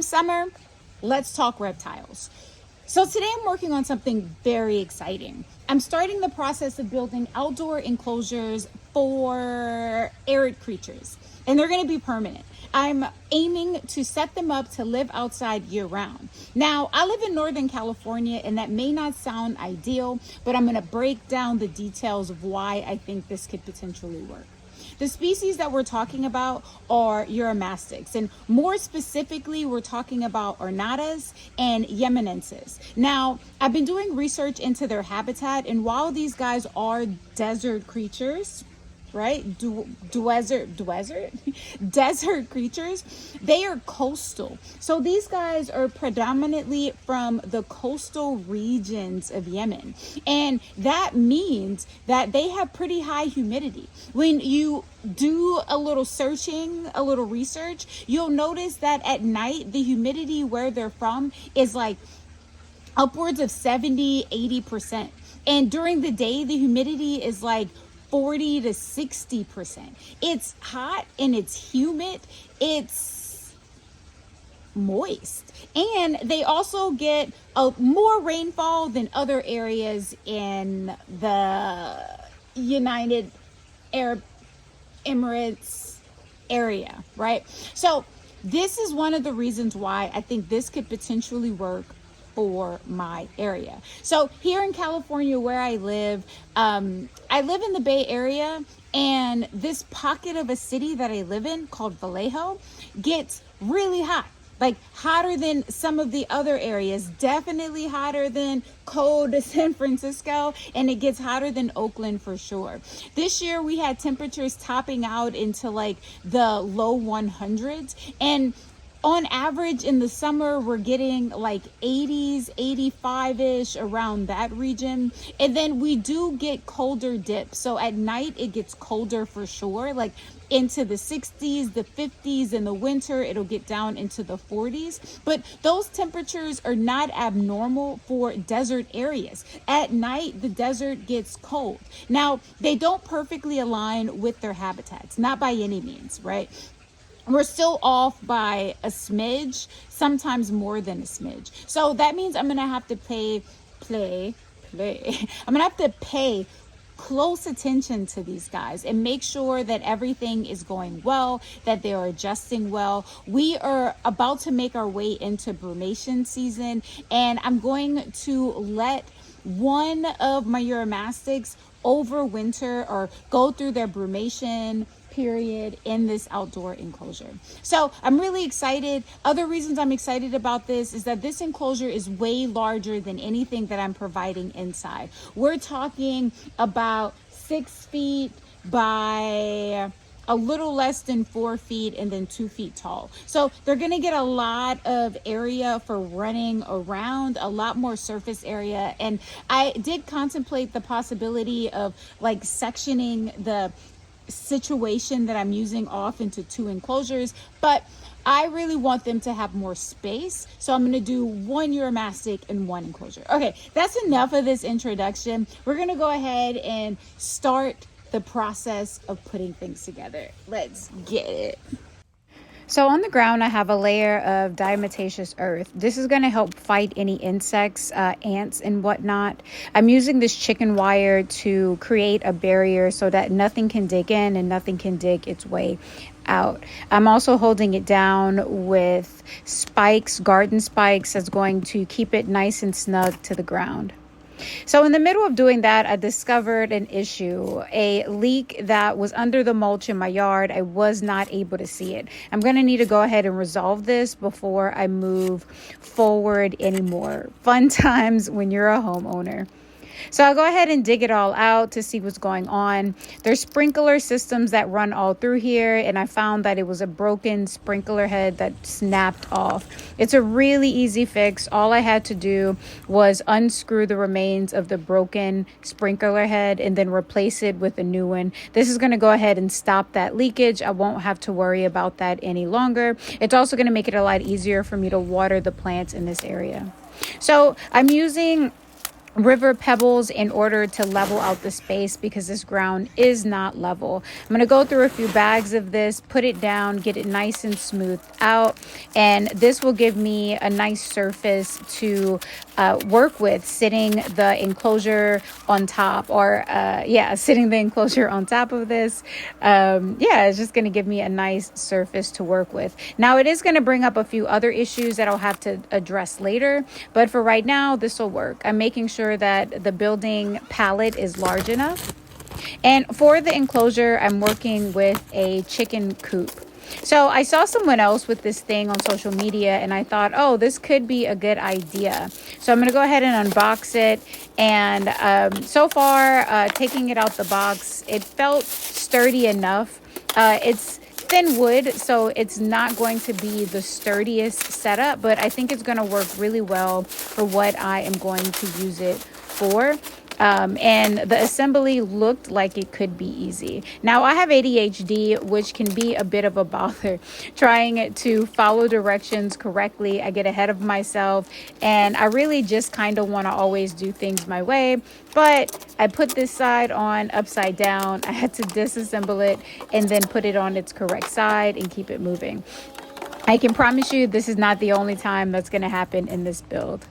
summer, let's talk reptiles. So today I'm working on something very exciting. I'm starting the process of building outdoor enclosures for arid creatures, and they're going to be permanent. I'm aiming to set them up to live outside year round. Now, I live in Northern California, and that may not sound ideal, but I'm going to break down the details of why I think this could potentially work. The species that we're talking about are Uromastyx, and more specifically, we're talking about ornatas and yemenenses. Now, I've been doing research into their habitat, and while these guys are desert creatures, right? Desert creatures. They are coastal. So these guys are predominantly from the coastal regions of Yemen. And that means that they have pretty high humidity. When you do a little searching, a little research, you'll notice that at night, the humidity where they're from is like upwards of 70-80%. And during the day, the humidity is like 40 to 60%. It's hot and it's humid. It's moist. And they also get more rainfall than other areas in the United Arab Emirates area, right? So this is one of the reasons why I think this could potentially work for my area. So here in California where I live in the Bay Area, and this pocket of a city that I live in called Vallejo gets really hot, like hotter than some of the other areas, definitely hotter than cold San Francisco, and it gets hotter than Oakland for sure. This year we had temperatures topping out into like the low 100s, and on average in the summer, we're getting like 80s, 85-ish around that region. And then we do get colder dips. So at night, it gets colder for sure, like into the 60s, the 50s. In the winter, it'll get down into the 40s. But those temperatures are not abnormal for desert areas. At night, the desert gets cold. Now, they don't perfectly align with their habitats, not by any means, right? We're still off by a smidge, sometimes more than a smidge. So that means I'm going to have to I'm going to have to pay close attention to these guys and make sure that everything is going well, that they are adjusting well. We are about to make our way into brumation season, and I'm going to let one of my Uromastyx overwinter or go through their brumation period in this outdoor enclosure. So I'm really excited. Other reasons I'm excited about this is that this enclosure is way larger than anything that I'm providing inside. We're talking about 6 feet by a little less than 4 feet and then 2 feet tall. So they're going to get a lot of area for running around, a lot more surface area. And I did contemplate the possibility of like sectioning the situation that I'm using off into 2 enclosures, but I really want them to have more space. So I'm going to do 1 Uromastyx and 1 enclosure. Okay, that's enough of this introduction. We're going to go ahead and start the process of putting things together. Let's get it. So on the ground, I have a layer of diatomaceous earth. This is going to help fight any insects, ants and whatnot. I'm using this chicken wire to create a barrier so that nothing can dig in and nothing can dig its way out. I'm also holding it down with spikes, garden spikes, that's going to keep it nice and snug to the ground. So in the middle of doing that, I discovered an issue, a leak that was under the mulch in my yard. I was not able to see it. I'm going to need to go ahead and resolve this before I move forward anymore. Fun times when you're a homeowner. So I'll go ahead and dig it all out to see what's going on. There's sprinkler systems that run all through here, and I found that it was a broken sprinkler head that snapped off. It's a really easy fix. All I had to do was unscrew the remains of the broken sprinkler head and then replace it with a new one. This is going to go ahead and stop that leakage. I won't have to worry about that any longer. It's also going to make it a lot easier for me to water the plants in this area. So I'm using river pebbles in order to level out the space because this ground is not level. I'm going to go through a few bags of this, put it down, get it nice and smooth out, and this will give me a nice surface to work with, sitting the enclosure on top, or sitting the enclosure on top of this. It's just going to give me a nice surface to work with. Now it is going to bring up a few other issues that I'll have to address later, but for right now this will work. I'm making sure that the building pallet is large enough. And for the enclosure, I'm working with a chicken coop. So I saw someone else with this thing on social media and I thought, oh, this could be a good idea. So I'm going to go ahead and unbox it. And so far, taking it out the box, it felt sturdy enough. It's thin wood, so it's not going to be the sturdiest setup, but I think it's going to work really well for what I am going to use it for. And the assembly looked like it could be easy. Now I have ADHD, which can be a bit of a bother trying to follow directions correctly. I get ahead of myself and I really just kind of want to always do things my way. But I put this side on upside down. I had to disassemble it and then put it on its correct side and keep it moving. I can promise you this is not the only time that's going to happen in this build.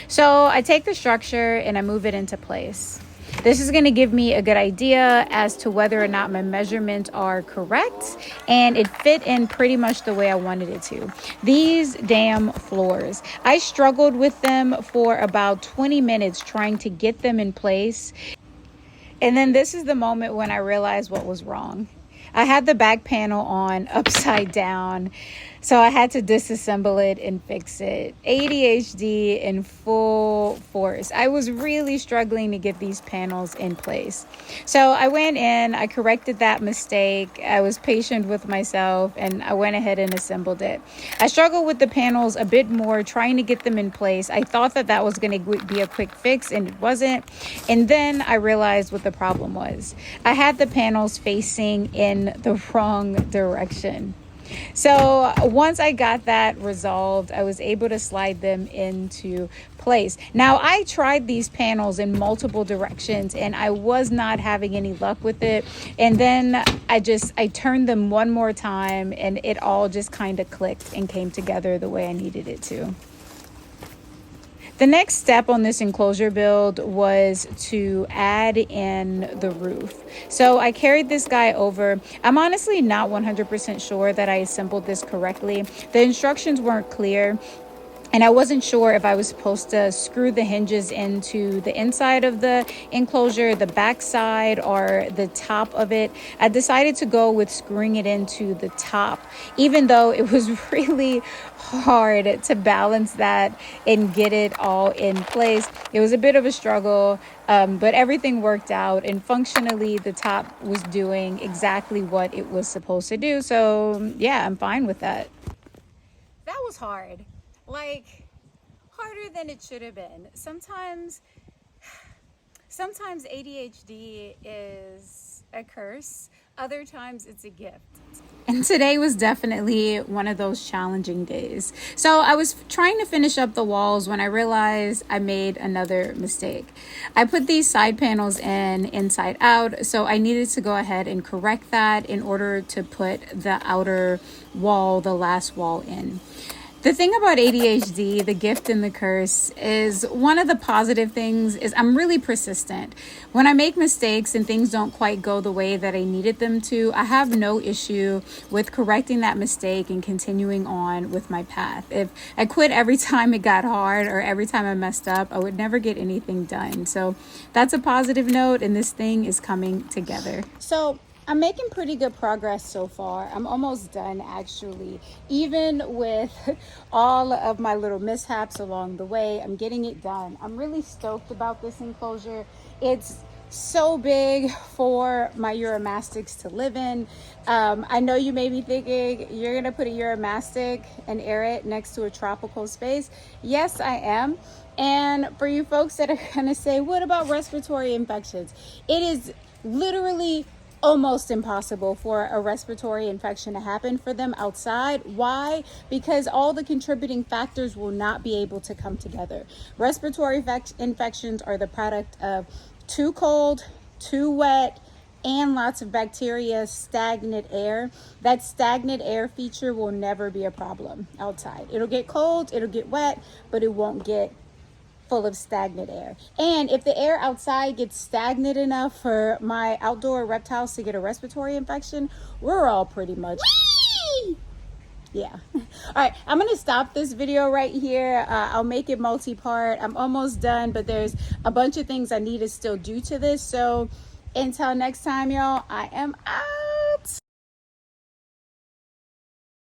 So I take the structure and I move it into place. This is going to give me a good idea as to whether or not my measurements are correct, and it fit in pretty much the way I wanted it to. These damn floors, I struggled with them for about 20 minutes trying to get them in place. And then this is the moment when I realized what was wrong. I had the back panel on upside down, so I had to disassemble it and fix it. ADHD in full force. I was really struggling to get these panels in place. So I went in, I corrected that mistake. I was patient with myself and I went ahead and assembled it. I struggled with the panels a bit more, trying to get them in place. I thought that that was going to be a quick fix, and it wasn't. And then I realized what the problem was. I had the panels facing in the wrong direction. So once I got that resolved, I was able to slide them into place. Now, I tried these panels in multiple directions and I was not having any luck with it. And then I turned them one more time and it all just kind of clicked and came together the way I needed it to. The next step on this enclosure build was to add in the roof. So I carried this guy over. I'm honestly not 100% sure that I assembled this correctly. The instructions weren't clear. And I wasn't sure if I was supposed to screw the hinges into the inside of the enclosure, the back side, or the top of it. I decided to go with screwing it into the top, even though it was really hard to balance that and get it all in place. It was a bit of a struggle, but everything worked out, and functionally the top was doing exactly what it was supposed to do. So yeah, I'm fine with that. That was hard. Like, harder than it should have been. Sometimes ADHD is a curse. Other times it's a gift. And today was definitely one of those challenging days. So I was trying to finish up the walls when I realized I made another mistake. I put these side panels in inside out, so I needed to go ahead and correct that in order to put the outer wall, the last wall, in. The thing about ADHD, the gift and the curse, is one of the positive things is I'm really persistent. When I make mistakes and things don't quite go the way that I needed them to, I have no issue with correcting that mistake and continuing on with my path. If I quit every time it got hard or every time I messed up, I would never get anything done. So that's a positive note, and this thing is coming together. So I'm making pretty good progress so far. I'm almost done, actually. Even with all of my little mishaps along the way, I'm getting it done. I'm really stoked about this enclosure. It's so big for my Uromastyx to live in. I know you may be thinking, you're gonna put a Uromastic and air it next to a tropical space. Yes, I am. And for you folks that are gonna say, what about respiratory infections? It is literally almost impossible for a respiratory infection to happen for them outside. Why? Because all the contributing factors will not be able to come together. Respiratory infections are the product of too cold, too wet, and lots of bacteria, stagnant air. That stagnant air feature will never be a problem outside. It'll get cold, it'll get wet, but it won't get full of stagnant air. And if the air outside gets stagnant enough for my outdoor reptiles to get a respiratory infection, we're all pretty much yeah. All right, I'm gonna stop this video right here. I'll make it multi-part. I'm almost done, but there's a bunch of things I need to still do to this. So until next time, y'all, I am out.